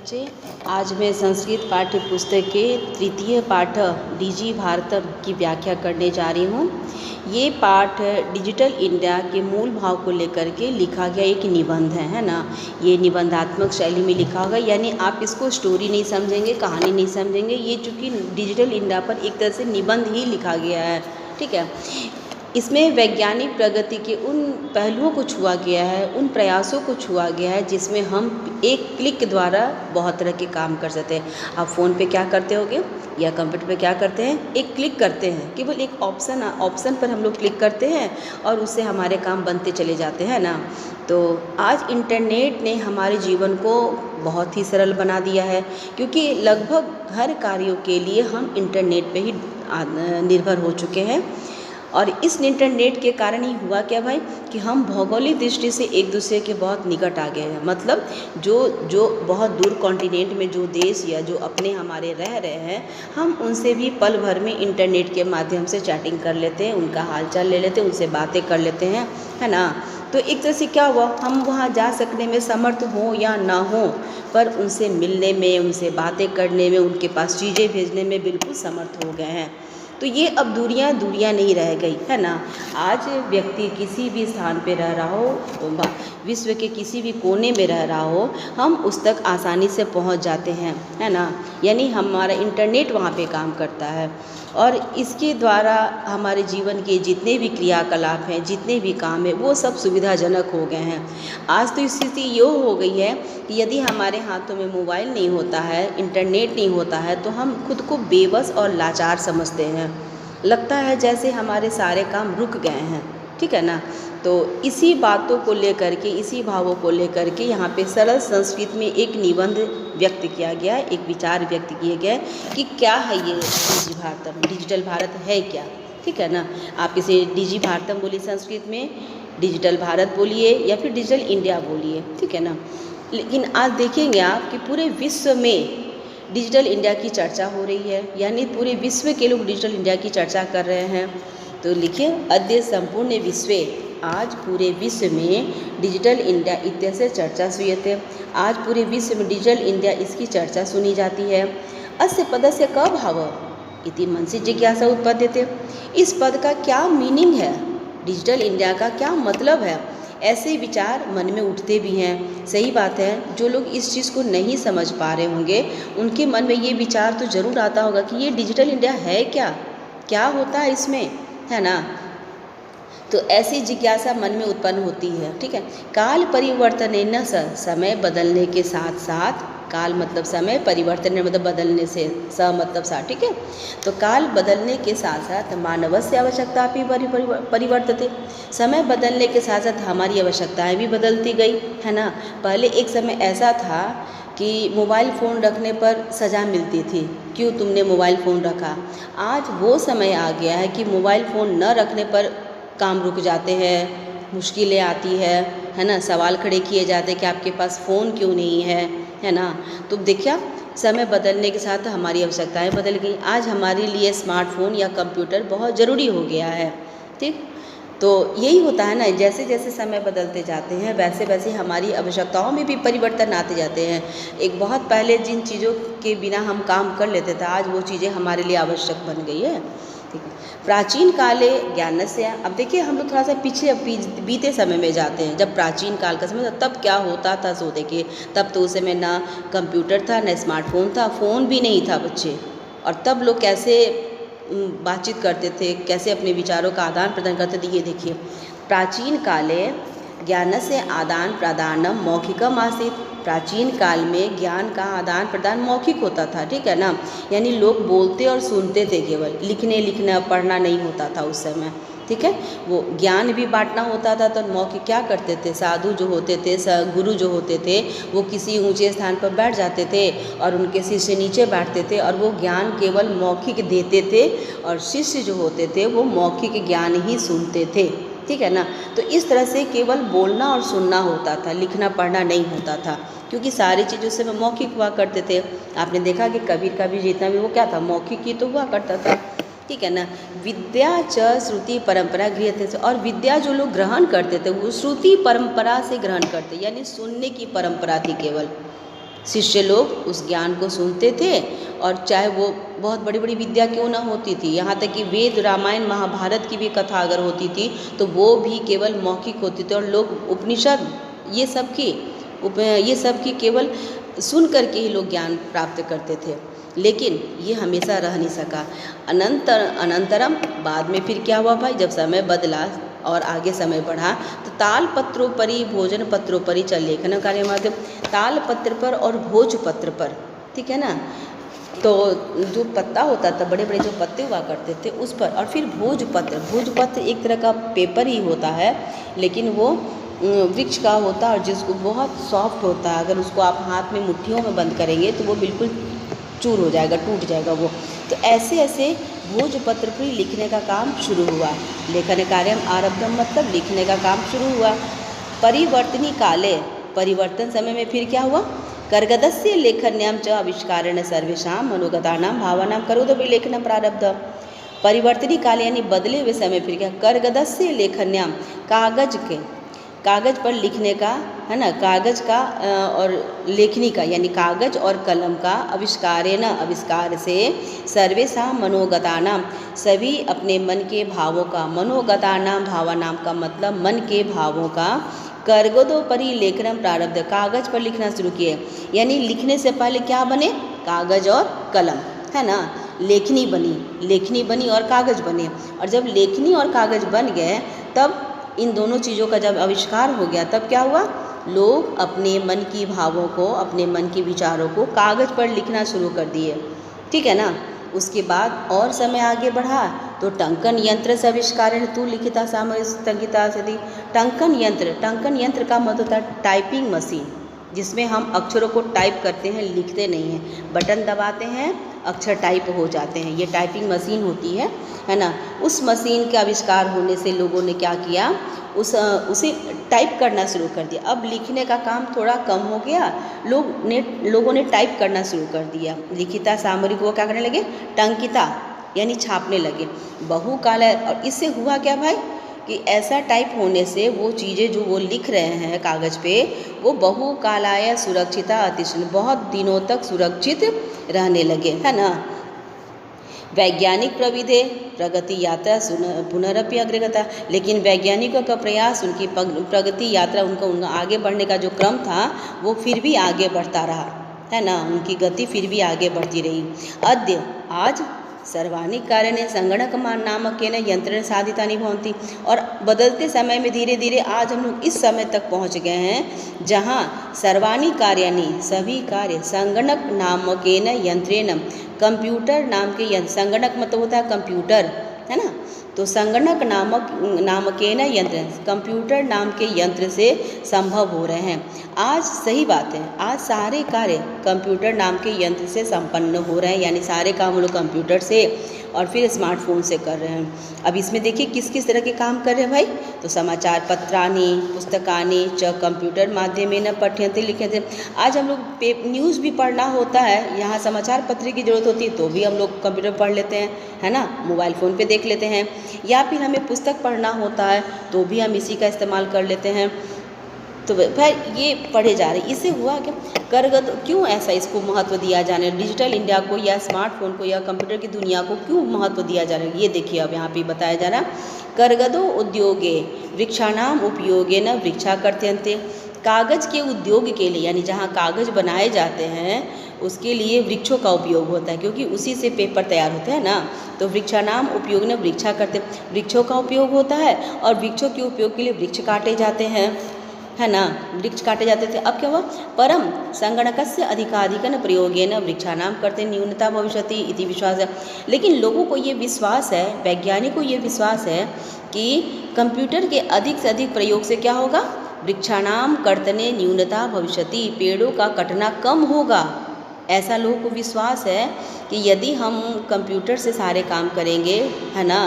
बच्चे, आज मैं संस्कृत पाठ्य पुस्तक के तृतीय पाठ डिजी भारतम की व्याख्या करने जा रही हूँ। ये पाठ डिजिटल इंडिया के मूल भाव को लेकर के लिखा गया एक निबंध है ना। ये निबंधात्मक शैली में लिखा होगा, यानी आप इसको स्टोरी नहीं समझेंगे, कहानी नहीं समझेंगे। ये चूँकि डिजिटल इंडिया पर एक तरह से निबंध ही लिखा गया है, ठीक है। इसमें वैज्ञानिक प्रगति के उन पहलुओं को छुआ गया है, उन प्रयासों को छुआ गया है जिसमें हम एक क्लिक के द्वारा बहुत तरह के काम कर सकते हैं। आप फ़ोन पे क्या करते होगे या कंप्यूटर पे क्या करते हैं, एक क्लिक करते हैं, केवल एक ऑप्शन पर हम लोग क्लिक करते हैं और उससे हमारे काम बनते चले जाते हैं ना। तो आज इंटरनेट ने हमारे जीवन को बहुत ही सरल बना दिया है, क्योंकि लगभग हर कार्यों के लिए हम इंटरनेट पे ही निर्भर हो चुके हैं। और इस इंटरनेट के कारण ही हुआ क्या भाई कि हम भौगोलिक दृष्टि से एक दूसरे के बहुत निकट आ गए हैं। मतलब जो बहुत दूर कॉन्टिनेंट में जो देश या जो अपने हमारे रह रहे हैं, हम उनसे भी पल भर में इंटरनेट के माध्यम से चैटिंग कर लेते हैं, उनका हालचाल ले लेते हैं, उनसे बातें कर लेते हैं, है ना। तो एक तरह से क्या हुआ, हम वहाँ जा सकने में समर्थ हों या ना हो, पर उनसे मिलने में, उनसे बातें करने में, उनके पास चीज़ें भेजने में बिल्कुल समर्थ हो गए हैं। तो ये अब दूरियां नहीं रह गई, है ना। आज व्यक्ति किसी भी स्थान पे रह रहा हो, विश्व के किसी भी कोने में रह रहा हो, हम उस तक आसानी से पहुंच जाते हैं, है ना। यानी हमारा इंटरनेट वहाँ पे काम करता है और इसके द्वारा हमारे जीवन के जितने भी क्रियाकलाप हैं, जितने भी काम हैं, वो सब सुविधाजनक हो गए हैं। आज तो स्थिति ये हो गई है कि यदि हमारे हाथों में मोबाइल नहीं होता है, इंटरनेट नहीं होता है, तो हम खुद को बेबस और लाचार समझते हैं। लगता है जैसे हमारे सारे काम रुक गए हैं, ठीक है ना। तो इसी बातों को लेकर के, इसी भावों को लेकर के यहाँ पे सरल संस्कृत में एक निबंध व्यक्त किया गया, एक विचार व्यक्त किए गए कि क्या है ये डिजी भारतम, डिजिटल भारत है क्या, ठीक है ना। आप इसे डिजी भारतम बोलिए संस्कृत में, डिजिटल भारत बोलिए या फिर डिजिटल इंडिया बोलिए, ठीक है ना। लेकिन आज देखेंगे आप कि पूरे विश्व में डिजिटल इंडिया की चर्चा हो रही है, यानी पूरे विश्व के लोग डिजिटल इंडिया की चर्चा कर रहे हैं। तो लिखिए, अद्य संपूर्ण विश्वे, आज पूरे विश्व में डिजिटल इंडिया इत्यस्य चर्चा सूयते। आज पूरे विश्व में डिजिटल इंडिया इसकी चर्चा सुनी जाती है। अस्य पदस्य क भाव इति मनसि जिज्ञासा उत्पद्यते। इस पद का क्या मीनिंग है, डिजिटल इंडिया का क्या मतलब है, ऐसे विचार मन में उठते भी हैं। सही बात है, जो लोग इस चीज़ को नहीं समझ पा रहे होंगे, उनके मन में ये विचार तो ज़रूर आता होगा कि ये डिजिटल इंडिया है क्या, क्या होता है इसमें, है ना। तो ऐसी जिज्ञासा मन में उत्पन्न होती है, ठीक है। काल परिवर्तन स, समय बदलने के साथ साथ, काल मतलब समय, परिवर्तन मतलब बदलने से, स मतलब साथ, ठीक है। तो काल बदलने के साथ साथ मानवस्य आवश्यकता भी परिवर्तते। समय बदलने के साथ साथ हमारी आवश्यकताएं भी बदलती गई, है ना। पहले एक समय ऐसा था कि मोबाइल फ़ोन रखने पर सज़ा मिलती थी, क्यों तुमने मोबाइल फ़ोन रखा। आज वो समय आ गया है कि मोबाइल फ़ोन न रखने पर काम रुक जाते हैं, मुश्किलें आती है ना। सवाल खड़े किए जाते हैं कि आपके पास फ़ोन क्यों नहीं है ना। तो देखिए, समय बदलने के साथ हमारी आवश्यकताएं बदल गई। आज हमारे लिए स्मार्टफोन या कंप्यूटर बहुत ज़रूरी हो गया है, ठीक। तो यही होता है ना, जैसे जैसे समय बदलते जाते हैं वैसे वैसे हमारी आवश्यकताओं में भी परिवर्तन आते जाते हैं। एक बहुत पहले जिन चीज़ों के बिना हम काम कर लेते थे, आज वो चीज़ें हमारे लिए आवश्यक बन गई है, ठीक है। प्राचीन काले ज्ञानस्य, अब देखिए हम लोग थोड़ा सा पीछे बीते समय में जाते हैं। जब प्राचीन काल का समय था, तब क्या होता था, सो देखिए, तब तो उस समय ना कंप्यूटर था, ना स्मार्टफोन था, फ़ोन भी नहीं था बच्चे। और तब लोग कैसे बातचीत करते थे, कैसे अपने विचारों का आदान प्रदान करते थे। ये देखिए, प्राचीन काले ज्ञानस्य आदान प्रदानम मौखिकम आसीत्। प्राचीन काल में ज्ञान का आदान प्रदान मौखिक होता था, ठीक है ना। यानी लोग बोलते और सुनते थे, केवल लिखना पढ़ना नहीं होता था उस समय, ठीक है। वो ज्ञान भी बांटना होता था, तो मौखिक क्या करते थे, साधु जो होते थे, गुरु जो होते थे, वो किसी ऊंचे स्थान पर बैठ जाते थे और उनके शिष्य नीचे बैठते थे और वो ज्ञान केवल मौखिक देते थे और शिष्य जो होते थे वो मौखिक ज्ञान ही सुनते थे, ठीक है ना। तो इस तरह से केवल बोलना और सुनना होता था, लिखना पढ़ना नहीं होता था, क्योंकि सारी चीज़ उस समय मौखिक हुआ करते थे। आपने देखा कि कबीर का भी जितना भी वो क्या था, मौखिक ही तो हुआ करता था, ठीक है ना। विद्या च श्रुति परंपरा गृह्यते से, और विद्या जो लोग ग्रहण करते थे वो श्रुति परंपरा से ग्रहण करते, यानी सुनने की परंपरा थी केवल, शिष्य लोग उस ज्ञान को सुनते थे, और चाहे वो बहुत बड़ी बड़ी विद्या क्यों ना होती थी, यहाँ तक कि वेद रामायण महाभारत की भी कथा अगर होती थी तो वो भी केवल मौखिक होती थी, और लोग उपनिषद ये सब की केवल सुन करके ही लोग ज्ञान प्राप्त करते थे। लेकिन ये हमेशा रह नहीं सका। अनंतरम बाद में फिर क्या हुआ भाई, जब समय बदला और आगे समय बढ़ा तो ताल पत्रोपरि भोजन पत्रोपरि चल लेखन कार्य माध्यम, ताल पत्र पर और भोज पत्र पर, ठीक है ना। तो जो पत्ता होता था, बड़े बड़े जो पत्ते हुआ करते थे उस पर, और फिर भोजपत्र एक तरह का पेपर ही होता है, लेकिन वो वृक्ष का होता है और जिसको बहुत सॉफ्ट होता है, अगर उसको आप हाथ में मुट्ठियों में बंद करेंगे तो वो बिल्कुल चूर हो जाएगा, टूट जाएगा वो। तो ऐसे ऐसे भोजपत्र पर लिखने का काम शुरू हुआ। लेखन कार्यम आरब्धम मतलब लिखने का काम शुरू हुआ। परिवर्तनी काले, परिवर्तन समय में फिर क्या हुआ, कर्गदस्य लेखन्याम च आविष्कारेण सर्वेषां मनोगतानां भावानां करोदभिलेखनं प्रारब्ध। परिवर्तनी काल यानी बदले हुए समय फिर क्या, कर्गदस्य लेखन्याम कागज पर लिखने का, है ना, कागज का और लेखनी का यानी कागज और कलम का आविष्कार से सर्वेषां मनोगतानां सभी अपने मन के भावों का, मनोगतानां भावानां का मतलब मन के भावों का, कर्गदोपरि लेखनम प्रारब्ध कागज पर लिखना शुरू किए। यानी लिखने से पहले क्या बने, कागज और कलम, है ना, लेखनी बनी और कागज बने। और जब लेखनी और कागज बन गए तब इन दोनों चीज़ों का जब आविष्कार हो गया तब क्या हुआ, लोग अपने मन की भावों को, अपने मन के विचारों को कागज पर लिखना शुरू कर दिए, ठीक है ना। उसके बाद और समय आगे बढ़ा तो टंकन यंत्र से आविष्कारेण तू लिखिता सामयिता सदी। टंकन यंत्र का मतलब होता है टाइपिंग मशीन, जिसमें हम अक्षरों को टाइप करते हैं, लिखते नहीं हैं, बटन दबाते हैं, अक्षर टाइप हो जाते हैं, ये टाइपिंग मशीन होती है ना। उस मशीन के आविष्कार होने से लोगों ने क्या किया, उसे टाइप करना शुरू कर दिया। अब लिखने का काम थोड़ा कम हो गया, लोगों ने टाइप करना शुरू कर दिया। लिखिता सामरिक वो क्या करने लगे, टंकिता यानी छापने लगे। बहुकाल, और इससे हुआ क्या भाई कि ऐसा टाइप होने से वो चीज़ें जो वो लिख रहे हैं कागज़ पे वो बहुकालाय सुरक्षिता अतिशय, बहुत दिनों तक सुरक्षित रहने लगे, है ना। वैज्ञानिक प्रविधि प्रगति यात्रा पुनरपि अग्रगता, लेकिन वैज्ञानिकों का प्रयास, उनकी प्रगति यात्रा, उनका आगे बढ़ने का जो क्रम था वो फिर भी आगे बढ़ता रहा, है ना, उनकी गति फिर भी आगे बढ़ती रही। आज सर्वाणि कार्याणि संगणक नामकेन यंत्रेण साधितानि भवन्ति। और बदलते समय में धीरे धीरे आज हम लोग इस समय तक पहुंच गए हैं जहां सर्वाणि कार्याणि सभी कार्य संगणक नामकेन यंत्रेण, कंप्यूटर नाम के यंत्र, संगणक मतलब होता है कंप्यूटर, है ना, तो संगणक नामकेन यंत्र, कंप्यूटर नाम के यंत्र से संभव हो रहे हैं। आज सही बात है, आज सारे कार्य कंप्यूटर नाम के यंत्र से संपन्न हो रहे हैं, यानी सारे काम हम लोग कंप्यूटर से और फिर स्मार्टफोन से कर रहे हैं। अब इसमें देखिए किस किस तरह के काम कर रहे हैं भाई, तो समाचार पत्राणि पुस्तकानि च कंप्यूटर माध्यमेन पठ्यन्ते लिख्यन्ते। आज हम लोग न्यूज़ भी पढ़ना होता है, यहाँ समाचार पत्र की ज़रूरत होती है तो भी हम लोग कंप्यूटर पढ़ लेते हैं, है ना, मोबाइल फ़ोन पे देख लेते हैं, या फिर हमें पुस्तक पढ़ना होता है तो भी हम इसी का इस्तेमाल कर लेते हैं। तो भाई ये पढ़े जा रहे, इससे हुआ क्या, करगत क्यों ऐसा इसको महत्व दिया जाने, डिजिटल इंडिया को या स्मार्टफोन को या कंप्यूटर की दुनिया को क्यों महत्व दिया जा रहा है, ये देखिए अब यहाँ पे बताया जा रहा। करगदो उद्योगे वृक्षाणाम उपयोगेन वृक्षा कर्तन्ते, कागज़ के उद्योग के लिए यानी जहाँ कागज़ बनाए जाते हैं उसके लिए वृक्षों का उपयोग होता है, क्योंकि उसी से पेपर तैयार होता है ना। तो वृक्षाणाम उपयोग न वृक्षा करते, वृक्षों का उपयोग होता है और वृक्षों के उपयोग के लिए वृक्ष काटे जाते हैं, है ना, वृक्ष काटे जाते थे। अब क्या हुआ, परम संगणकस्य अधिकाधिकन प्रयोगेन वृक्षाणाम करते न्यूनता भविष्यति इति विश्वास है। लेकिन लोगों को ये विश्वास है, वैज्ञानिकों को ये विश्वास है कि कंप्यूटर के अधिक से अधिक प्रयोग से क्या होगा, वृक्षाणाम कर्तने न्यूनता भविष्यति, पेड़ों का कटना कम होगा। ऐसा लोगों को विश्वास है कि यदि हम कंप्यूटर से सारे काम करेंगे, है ना,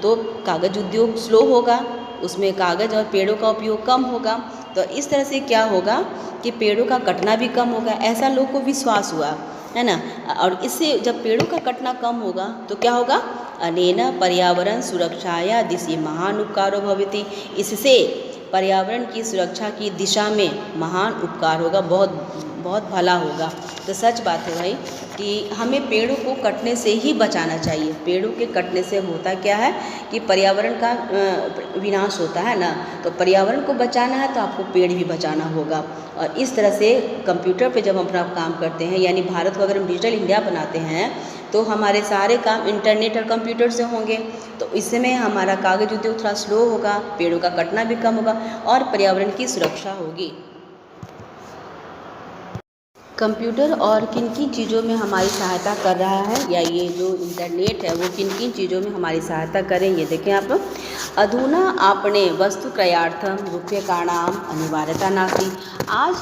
तो कागज़ उद्योग स्लो होगा, उसमें कागज़ और पेड़ों का उपयोग कम होगा, तो इस तरह से क्या होगा कि पेड़ों का कटना भी कम होगा, ऐसा लोगों को विश्वास हुआ, है ना। और इससे जब पेड़ों का कटना कम होगा तो क्या होगा, अनेन पर्यावरण सुरक्षाया दिशि महान उपकारो भवति, इससे पर्यावरण की सुरक्षा की दिशा में महान उपकार होगा, बहुत बहुत भला होगा। तो सच बात है भाई कि हमें पेड़ों को कटने से ही बचाना चाहिए। पेड़ों के कटने से होता क्या है कि पर्यावरण का विनाश होता है ना, तो पर्यावरण को बचाना है तो आपको पेड़ भी बचाना होगा। और इस तरह से कंप्यूटर पे जब हम अपना काम करते हैं, यानी भारत को अगर हम डिजिटल इंडिया बनाते हैं तो हमारे सारे काम इंटरनेट और कंप्यूटर से होंगे। तो इसमें हमारा कागज उद्योग थोड़ा स्लो होगा, पेड़ों का कटना भी कम होगा और पर्यावरण की सुरक्षा होगी। कंप्यूटर और किन किन चीज़ों में हमारी सहायता कर रहा है, या ये जो इंटरनेट है वो किन किन चीज़ों में हमारी सहायता करें, ये देखें आप। अधुना आपने वस्तु क्रयार्थम रूप्यकाणाम अनिवार्यता नास्ति। आज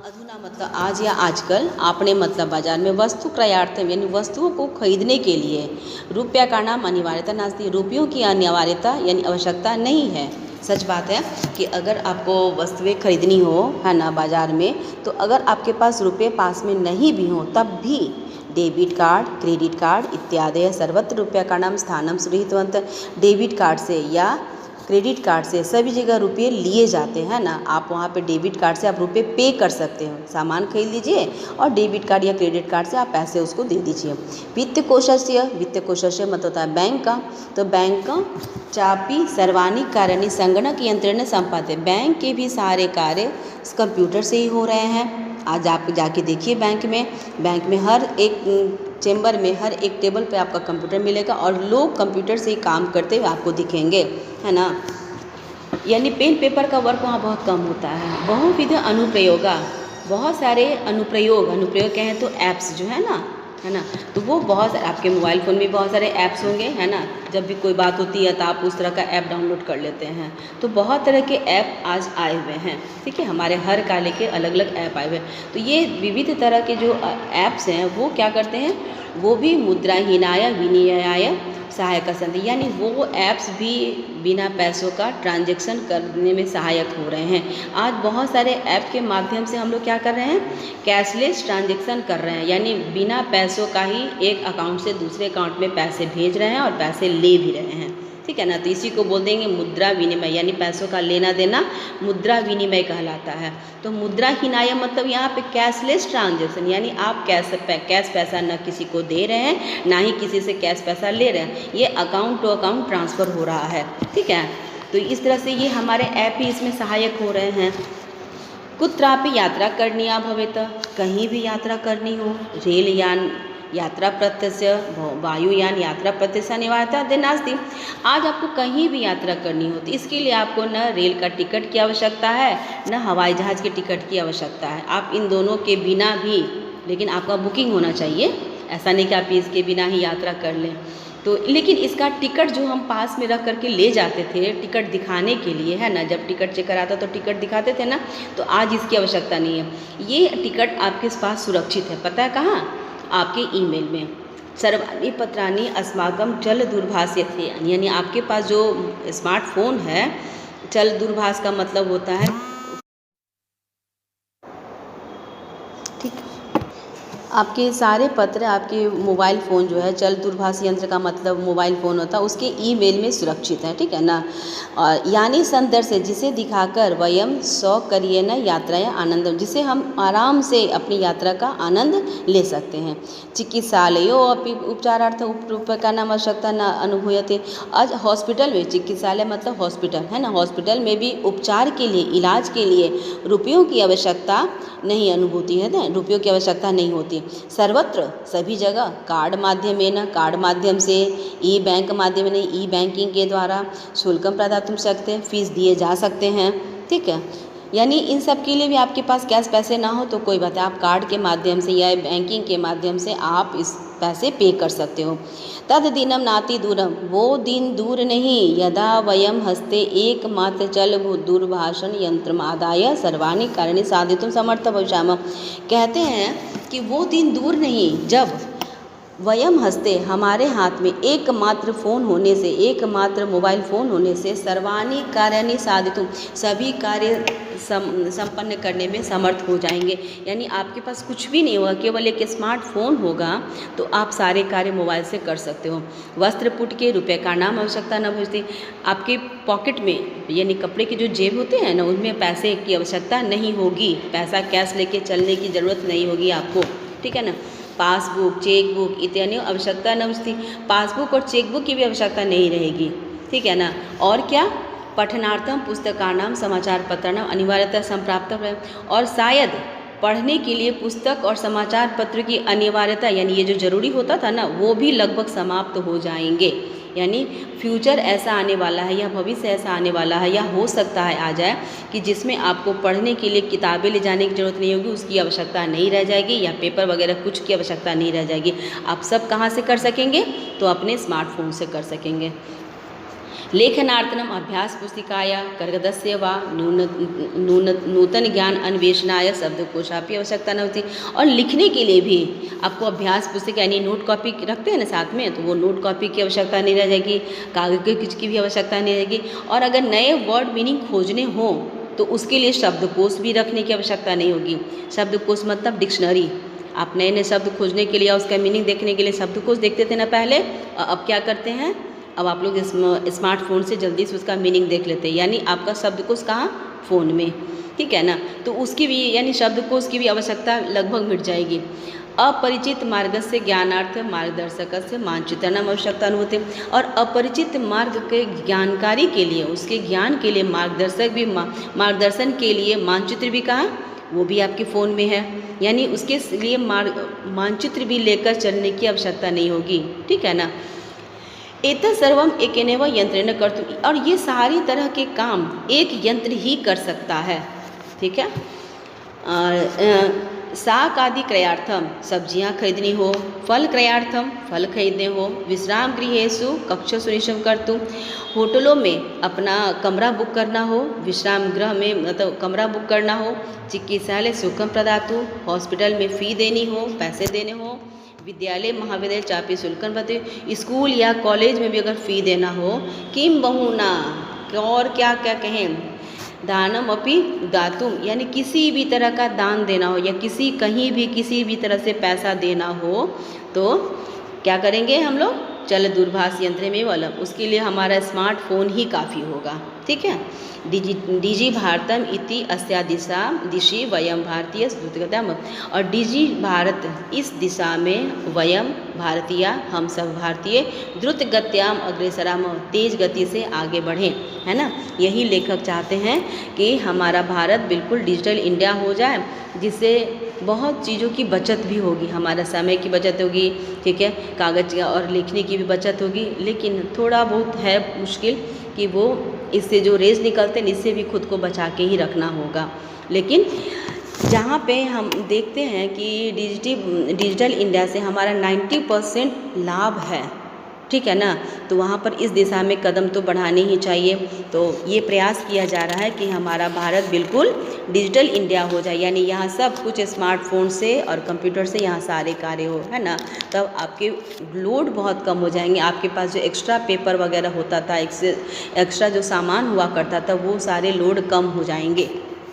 अधुना मतलब आज या आजकल, आपने मतलब बाजार में, वस्तु क्रयार्थम यानी वस्तुओं को खरीदने के लिए, रूप्यकाणाम अनिवार्यता नास्ति, रुपयों की अनिवार्यता यानी आवश्यकता नहीं है। सच बात है कि अगर आपको वस्तुएं खरीदनी हो, है ना, बाज़ार में, तो अगर आपके पास रुपये पास में नहीं भी हो तब भी डेबिट कार्ड, क्रेडिट कार्ड इत्यादि सर्वत्र रूप्यकाणाम स्थानम सुरक्षितवन्तः, डेबिट कार्ड से या क्रेडिट कार्ड से सभी जगह रुपये लिए जाते हैं ना। आप वहाँ पे डेबिट कार्ड से आप रुपये पे कर सकते हो, सामान खरीद लीजिए और डेबिट कार्ड या क्रेडिट कार्ड से आप पैसे उसको दे दीजिए। वित्त कोशस्य मतलब होता है बैंक का, तो बैंक का चापी सर्वाणी कार्याणि संगणक यंत्रण संपाद्य, बैंक के भी सारे कार्य कंप्यूटर से ही हो रहे हैं। आज आप जाके देखिए बैंक में हर एक चेंबर में, हर एक टेबल पे आपका कंप्यूटर मिलेगा और लोग कंप्यूटर से ही काम करते हुए आपको दिखेंगे, है ना। यानी पेन पेपर का वर्क वहाँ बहुत कम होता है। बहुविध अनुप्रयोगा, बहुत सारे अनुप्रयोग कहें तो ऐप्स जो है ना, तो वो बहुत आपके मोबाइल फ़ोन में बहुत सारे ऐप्स होंगे, है ना। जब भी कोई बात होती है तो आप उस तरह का ऐप डाउनलोड कर लेते हैं। तो बहुत तरह के ऐप आज आए हुए हैं, ठीक है, हमारे हर काले के अलग अलग ऐप आए हुए हैं। तो ये विविध तरह के जो ऐप्स हैं वो क्या करते हैं, वो भी मुद्राहीनाय विनिमयाय सहायक संधि, यानी वो ऐप्स भी बिना पैसों का ट्रांजैक्शन करने में सहायक हो रहे हैं। आज बहुत सारे ऐप के माध्यम से हम लोग क्या कर रहे हैं, कैशलेस ट्रांजैक्शन कर रहे हैं, यानी बिना पैसों का ही एक अकाउंट से दूसरे अकाउंट में पैसे भेज रहे हैं और पैसे ले भी रहे हैं, ठीक है ना। तो इसी को बोल देंगे मुद्रा विनिमय, यानी पैसों का लेना देना मुद्रा विनिमय कहलाता है। तो मुद्रा हीनाय मतलब यहाँ पे कैशलेस ट्रांजैक्शन, यानी आप कैश पैसा न किसी को दे रहे हैं, ना ही किसी से कैश पैसा ले रहे हैं, ये अकाउंट टू अकाउंट ट्रांसफ़र हो रहा है, ठीक है। तो इस तरह से ये हमारे ऐप ही इसमें सहायक हो रहे हैं। कुत्रापि यात्रा करनीया भवेत, कहीं भी यात्रा करनी हो, रेल यान यात्रा प्रत्यक्ष, वायुयान यात्रा प्रत्यक्ष अनिवार्यता नास्ति। आज आपको कहीं भी यात्रा करनी हो तो इसके लिए आपको न रेल का टिकट की आवश्यकता है, न हवाई जहाज़ के टिकट की आवश्यकता है। आप इन दोनों के बिना भी, लेकिन आपका बुकिंग होना चाहिए, ऐसा नहीं कि आप इसके बिना ही यात्रा कर लें। तो लेकिन इसका टिकट जो हम पास में रख करके ले जाते थे टिकट दिखाने के लिए, है ना, जब टिकट चेकर आता तो टिकट दिखाते थे ना, तो आज इसकी आवश्यकता नहीं है। ये टिकट आपके पास सुरक्षित है, पता है कहाँ, आपके ईमेल में। सर्वाणि पत्राणि अस्माकं चल दूरभाष थे, यानी आपके पास जो स्मार्टफोन है, चल दूरभाष का मतलब होता है, ठीक, आपके सारे पत्र आपके मोबाइल फ़ोन जो है, चल दूरभाष यंत्र का मतलब मोबाइल फ़ोन होता है, उसके ईमेल में सुरक्षित है, ठीक है ना। और यानी संदर्श है जिसे दिखाकर वयम सौकर्येण यात्राया आनंद, जिसे हम आराम से अपनी यात्रा का आनंद ले सकते हैं। चिकित्सालयों अपि उपचारार्थ उपकरणानाम् आवश्यकता न अनुभूयते। आज हॉस्पिटल में, चिकित्सालय मतलब हॉस्पिटल, है ना, हॉस्पिटल में भी उपचार के लिए, इलाज के लिए रुपयों की आवश्यकता नहीं अनुभूति है ना, रुपयों की आवश्यकता नहीं होती। सर्वत्र सभी जगह कार्ड माध्यम से, ई बैंक माध्यम नहीं, ई बैंकिंग के द्वारा शुल्कम प्रदातुं शक्यते, फीस दिए जा सकते हैं, ठीक है। यानी इन सब के लिए भी आपके पास कैश पैसे ना हो तो कोई बात है, आप कार्ड के माध्यम से या बैंकिंग के माध्यम से आप इस पैसे पे कर सकते हो। तद दिनम नाति दूरम, वो दिन दूर नहीं, यदा वयम हस्ते एकमात्र चल दूरभाषण यंत्रम आदाय सर्वाणि कारणानि साधितुं समर्थ भविष्यामः। कहते हैं कि वो दिन दूर नहीं जब वयम हस्ते, हमारे हाथ में एकमात्र फ़ोन होने से, एकमात्र मोबाइल फ़ोन होने से, सर्वाणि कार्याणि साधितुं, सभी कार्य संपन्न करने में समर्थ हो जाएंगे। यानी आपके पास कुछ भी नहीं होगा, केवल एक स्मार्टफोन होगा तो आप सारे कार्य मोबाइल से कर सकते हो। वस्त्र पुट के रुपये का नाम आवश्यकता न भजती, आपके पॉकेट में यानी कपड़े के जो जेब होते हैं ना, उनमें पैसे की आवश्यकता नहीं होगी, पैसा कैश लेके चलने की ज़रूरत नहीं होगी आपको, ठीक है ना। पासबुक, चेकबुक इत्यादि आवश्यकता न उसकी, पासबुक और चेकबुक की भी आवश्यकता नहीं रहेगी, ठीक है ना। और क्या, पठनार्थम पुस्तकानाम समाचार पत्राणाम अनिवार्यता संप्राप्त, और शायद पढ़ने के लिए पुस्तक और समाचार पत्र की अनिवार्यता यानी ये जो ज़रूरी होता था ना, वो भी लगभग समाप्त हो जाएंगे। यानी फ्यूचर ऐसा आने वाला है या भविष्य ऐसा आने वाला है या हो सकता है आ जाए कि जिसमें आपको पढ़ने के लिए किताबें ले जाने की ज़रूरत नहीं होगी, उसकी आवश्यकता नहीं रह जाएगी, या पेपर वगैरह कुछ की आवश्यकता नहीं रह जाएगी। आप सब कहाँ से कर सकेंगे, तो अपने स्मार्टफोन से कर सकेंगे। लेखनार्थनम अभ्यास पुस्तिकाया कर्गदस्य वा नूतन ज्ञान अन्वेषणाय शब्दकोशापि आवश्यकता न होती। और लिखने के लिए भी आपको अभ्यास पुस्तिका यानी नोट कॉपी रखते हैं ना साथ में, तो वो नोट कॉपी की आवश्यकता नहीं रह जाएगी, कागज के कुछ की भी आवश्यकता नहीं रहेगी। और अगर नए वर्ड मीनिंग खोजने हों तो उसके लिए शब्दकोश भी रखने की आवश्यकता नहीं होगी। शब्दकोश मतलब डिक्शनरी, आप नए नए शब्द खोजने के लिए, उसका मीनिंग देखने के लिए शब्दकोश देखते थे ना पहले, और अब क्या करते हैं, अब आप लोग स्मार्टफोन से जल्दी से उसका मीनिंग देख लेते हैं। यानी आपका शब्दकोश कहाँ, फ़ोन में, ठीक है ना। तो उसकी भी यानी शब्दकोश की भी आवश्यकता लगभग मिट जाएगी। अपरिचित मार्ग से ज्ञानार्थ मार्गदर्शक से मानचित्रणम आवश्यकता होते, और अपरिचित मार्ग के जानकारी के लिए, उसके ज्ञान के लिए मार्गदर्शक भी, मार्गदर्शन के लिए मानचित्र भी कहाँ, वो भी आपके फ़ोन में है। यानी उसके लिए मानचित्र भी लेकर चलने की आवश्यकता नहीं होगी, ठीक है ना। एतत् सर्वम एकेनैव यंत्रेण कर्तुम्, और ये सारी तरह के काम एक यंत्र ही कर सकता है, ठीक है। शाक आदि क्रयार्थम, सब्जियां खरीदनी हो, फल क्रयार्थम, फल खरीदने हो, विश्राम गृहेषु कक्ष सुनिश्चय कर्तुम्, होटलों में अपना कमरा बुक करना हो, विश्राम गृह में मतलब कमरा बुक करना हो, चिकित्सालय शुल्कम प्रदातु, हॉस्पिटल में फ़ी देनी हो, पैसे देने हो, विद्यालय महाविद्यालय चापी शुल्कन बते, स्कूल या कॉलेज में भी अगर फ़ी देना हो, किम बहुना, और क्या क्या कहें, दानम अपि दातुम, यानी किसी भी तरह का दान देना हो या कहीं भी किसी भी तरह से पैसा देना हो, तो क्या करेंगे हम लोग, चल दूरभाष यंत्र में वाला, उसके लिए हमारा स्मार्टफोन ही काफ़ी होगा, ठीक है। डिजी भारतम इति अस्या दिशि वयम भारतीय द्रुतगतिम, और डिजी भारत इस दिशा में वयम भारतीय, हम सब भारतीय द्रुत गत्याम अग्रेसराम, तेज गति से आगे बढ़ें, है ना। यही लेखक चाहते हैं कि हमारा भारत बिल्कुल डिजिटल इंडिया हो जाए, जिससे बहुत चीज़ों की बचत भी होगी, हमारा समय की बचत होगी, ठीक है, कागज़ और लिखने की भी बचत होगी। लेकिन थोड़ा बहुत है मुश्किल कि वो इससे जो रेज निकलते हैं इससे भी खुद को बचा के ही रखना होगा। लेकिन जहाँ पे हम देखते हैं कि डिजिटल इंडिया से हमारा 90% लाभ है, ठीक है ना, तो वहाँ पर इस दिशा में कदम तो बढ़ाने ही चाहिए। तो ये प्रयास किया जा रहा है कि हमारा भारत बिल्कुल डिजिटल इंडिया हो जाए, यानी यहाँ सब कुछ स्मार्टफोन से और कंप्यूटर से यहाँ सारे कार्य हो, है ना। तब आपके लोड बहुत कम हो जाएंगे, आपके पास जो एक्स्ट्रा पेपर वगैरह होता था, एक्स्ट्रा जो सामान हुआ करता था, वो सारे लोड कम हो जाएंगे।